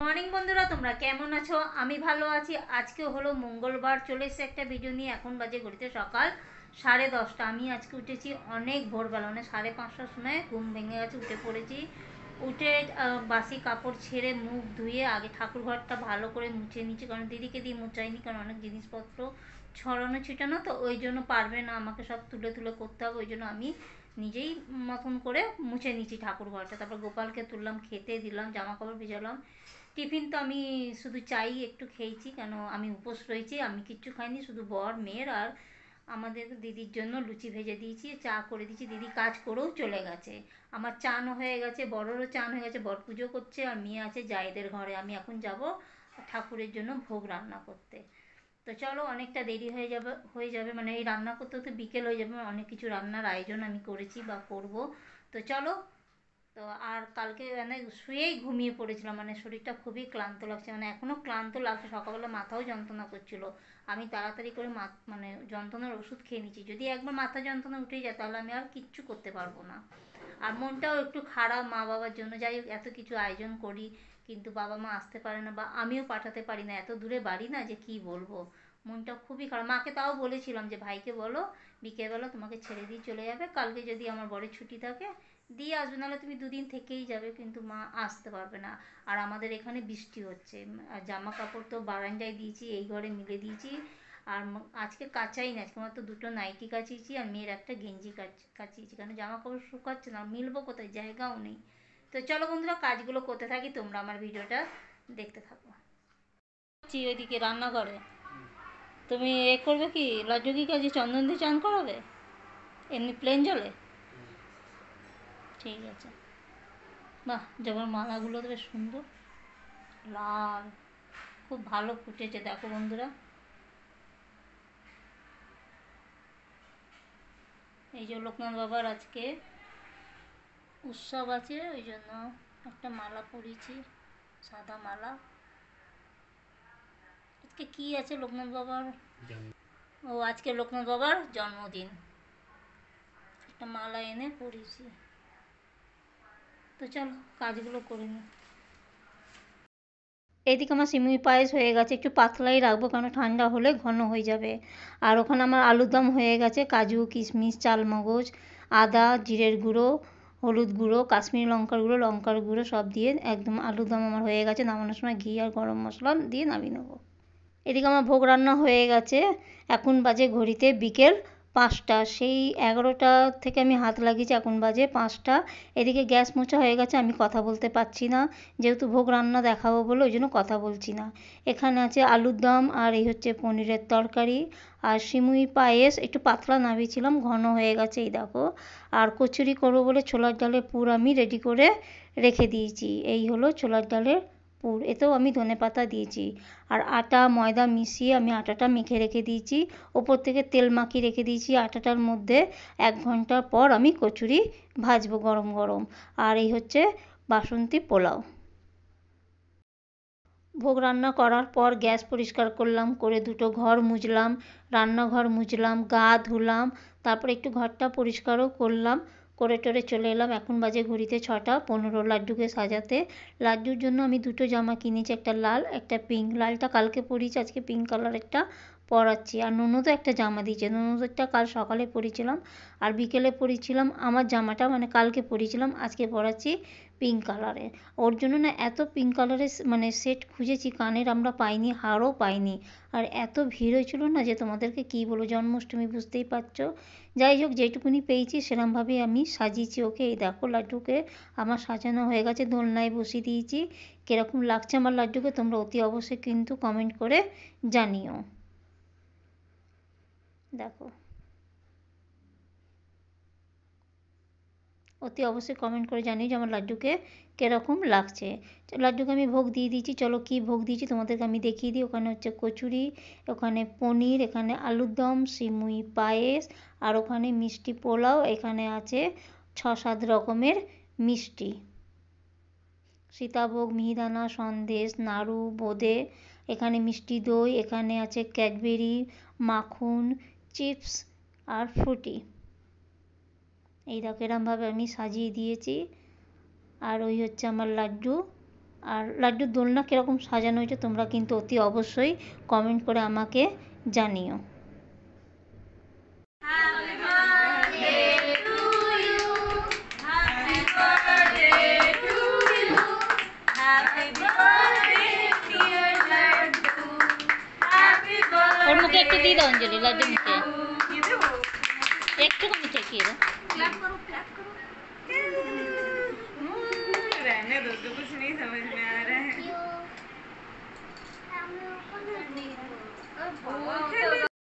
Morning বন্ধুরা, তোমরা কেমন আছো? আমি ভালো আছি। আজকে হলো মঙ্গলবার, চলে এসেছে একটা ভিডিও নিয়ে। এখন বাজে ঘড়িতে সকাল 10:30। আমি আজকে উঠেছি অনেক ভোরবেলা, মানে 5:30টার সময় ঘুম ভেঙে গেছে, উঠে পড়েছি। উঠে বাসি কাপড় ছেড়ে মুখ ধুয়ে আগে ঠাকুর ঘরটা ভালো করে মুছে নিচ্ছি, কারণ দিদিকে দিয়ে মুছাইনি, কারণ অনেক জিনিসপত্র ছড়ানো ছিটানো, তো ওই জন্য পারবে না, আমাকে সব তুলে তুলে করতে হবে। ওই জন্য আমি নিজেই মতন করে মুছে নিচ্ছি ঠাকুর ঘরটা। তারপর গোপালকে তুললাম, খেতে দিলাম, জামা কাপড় ভিজালাম। টিফিন তো আমি শুধু চাই একটু খেয়েছি, কেন আমি উপোস রয়েছি। আমি কিচ্ছু খাইনি, শুধু বর মেয়ের আর আমাদের দিদির জন্য লুচি ভেজে দিয়েছি, চা করে দিয়েছি। দিদি কাজ করেও চলে গেছে। আমার চানও হয়ে গেছে, বড়রও চান হয়ে গেছে, বর পুজো করছে, আর মেয়ে আছে জায়েদের ঘরে। আমি এখন যাব ঠাকুরের জন্য ভোগ রান্না করতে। তো চলো, অনেকটা দেরি হয়ে যাবে, মানে এই রান্না করতে করতে বিকেল হয়ে যাবে। অনেক কিছু রান্নার আয়োজন আমি করেছি বা করব। তো চলো। তো আর কালকে মানে শুয়েই ঘুমিয়ে পড়েছিলাম, মানে শরীরটা খুবই ক্লান্ত লাগছে, মানে এখনও ক্লান্ত লাগছে। সকালবেলা মাথাও যন্ত্রণা করছিল। আমি তাড়াতাড়ি করে মানে যন্ত্রণার ওষুধ খেয়ে নিচ্ছি। যদি একবার মাথা যন্ত্রণা উঠে যায় তাহলে আমি আর কিচ্ছু করতে পারবো না। আর মনটাও একটু খারাপ মা বাবার জন্য। যাই হোক, এত কিছু আয়োজন করি, কিন্তু বাবা মা আসতে পারে না, বা আমিও পাঠাতে পারি না, এত দূরে বাড়ি না, যে কি বলবো। মনটা খুবই খারাপ। মাকে তাও বলেছিলাম যে ভাইকে বলো বিকেলবেলা তোমাকে ছেড়ে দিয়ে চলে যাবে, কালকে যদি আমার বরের ছুটি থাকে দিয়ে আসবে, নাহলে তুমি দুদিন থেকেই যাবে। কিন্তু মা আসতে পারবে না। আর আমাদের এখানে বৃষ্টি হচ্ছে। আর জামা কাপড় তো বারান্দায় দিয়েছি, এই ঘরে মিলে দিয়েছি। আর আজকে কাচাই না, আজকে মাত্র দুটো নাইটি কাচিয়েছি আর মেয়ের একটা গেঞ্জি কাচিয়েছি, কারণ জামা কাপড় শুকাচ্ছে না, মিলবো কোথায়, জায়গাও নেই। তো চলো বন্ধুরা, কাজগুলো করতে থাকি, তোমরা আমার ভিডিওটা দেখতে থাকো। ওইদিকে রান্নাঘরে তুমি করবে কি, লাড্ডু কি কাজে চন্দন দিয়ে চান করাবে এমনি প্লেন জলে? ঠিক আছে। বাহ, যেমন মালাগুলো তো বেশ সুন্দর, লাল, খুব ভালো ফুটেছে। দেখো বন্ধুরা, এই যে লোকনাথ বাবার আজকে উৎসব আছে, ওই জন্য একটা মালা পরিয়েছি, সাদা মালা। আজকে কি আছে লোকনাথ বাবার? ও, আজকে লোকনাথ বাবার জন্মদিন। একটা মালা এনে পরিয়েছি। তো চলো, কাজগুলো করে নিই। এদিকে আমার সিমুই পায়েস হয়ে গেছে, একটু পাতলাই রাখবো কারণ ঠান্ডা হলে ঘন হয়ে যাবে। আর ওখানে আমার আলুর দম হয়ে গেছে, কাজু কিশমিশ চালমগজ আদা জিরের গুঁড়ো হলুদ গুঁড়ো কাশ্মীরি লঙ্কার গুঁড়ো সব দিয়ে একদম আলুর দম আমার হয়ে গেছে। নামানোর সময় ঘি আর গরম মশলা দিয়ে নামিয়ে নেবো। এদিকে আমার ভোগ রান্না হয়ে গেছে। এখন বাজে ঘড়িতে বিকেল 5টা। সেই 11টা থেকে আমি হাত লাগিয়েছি, এখন বাজে 5টা। এদিকে গ্যাস মোছা হয়ে গেছে, আমি কথা বলতে পারছি না, যেহেতু ভোগ রান্না দেখাবো বলে ওই জন্য কথা বলছি না। এখানে আছে আলুর দম, আর এই হচ্ছে পনিরের তরকারি, আর সিমুই পায়েস একটু পাতলা নামিয়েছিলাম, ঘন হয়ে গেছে এই দেখো। আর কচুরি করবো বলে ছোলার ডালের পুর আমি রেডি করে রেখে দিয়েছি। এই হলো ছোলার ডালের পুর, এতেও আমি ধনেপাতা দিয়েছি। আর আটা ময়দা মিশিয়ে আমি আটাটা মেখে রেখে দিয়েছি, ওপর থেকে তেল মাখিয়ে রেখে দিয়েছি আটাটার মধ্যে। 1 ঘন্টা পর আমি কচুরি ভাজবো গরম গরম। আর এই হচ্ছে বাসন্তী পোলাও। ভোগ রান্না করার পর গ্যাস পরিষ্কার করলাম, করে দুটো ঘর মুছলাম, রান্নাঘর মুছলাম, গা ধুলাম, তারপর একটু ঘরটা পরিষ্কারও করলাম, করে টোরে চলে এলাম। এখন বাজে ঘড়িতে 6টা 15 লাড্ডুকে সাজাতে। লাড্ডুর জন্য আমি দুটো জামা কিনেছি, একটা লাল একটা পিঙ্ক। লালটা কালকে পরিয়েছি, আজকে পিঙ্ক কালার একটা পরাচ্ছি। আর ননদও একটা জামা দিয়েছে, ননদেরটা কাল সকালে পরিয়েছিলাম আর বিকেলে পরিয়েছিলাম আমার জামাটা, মানে কালকে পরিয়েছিলাম, আজকে পরাচ্ছি পিঙ্ক কালারের। ওর জন্য না এত পিঙ্ক কালারের মানে সেট খুঁজেছি, কানের আমরা পাইনি, হারও পাইনি। আর এত ভিড় হয়েছিল না যে তোমাদেরকে কী বলবো, জন্মাষ্টমী বুঝতেই পারছো। যাই হোক, যেটুকুনি পেয়েছি সেরমভাবেই আমি সাজিয়েছি ওকে। এই দেখো লাড্ডুকে আমার সাজানো হয়ে গেছে, দোলনায় বসিয়ে দিয়েছি। কীরকম লাগছে আমার লাড্ডুকে তোমরা অতি অবশ্যই কিন্তু কমেন্ট করে জানিও। দেখো, অতি অবশ্যই কমেন্ট করে জানিও যে আমার লাড্ডুকে কীরকম লাগছে। লাড্ডুকে আমি ভোগ দিয়ে দিয়েছি, চলো কী ভোগ দিয়েছি তোমাদেরকে আমি দেখিয়ে দিই। ওখানে হচ্ছে কচুরি, ওখানে পনির, এখানে আলুর দম, সিমুই পায়েস, আর ওখানে মিষ্টি পোলাও, এখানে আছে 6-7 রকমের মিষ্টি, সীতাভোগ মিহিদানা সন্দেশ নাড়ু বোঁদে, এখানে মিষ্টি দই, এখানে আছে ক্যাডবেরি মাখন চিপস আর ফ্রুটি। এই দেখো এরমভাবে আমি সাজিয়ে দিয়েছি। আর ওই হচ্ছে আমার লাড্ডু, আর লাড্ডুর দোলনা কীরকম সাজানো হয়েছে তোমরা কিন্তু অতি অবশ্যই কমেন্ট করে আমাকে জানিও। ওর মুখে একটু দিয়ে দাও অঞ্জলি, লাড্ডু মুখে একটুখানি ঠেকিয়ে দাও। रहने दो, तो कुछ नहीं समझ में आ रहा है।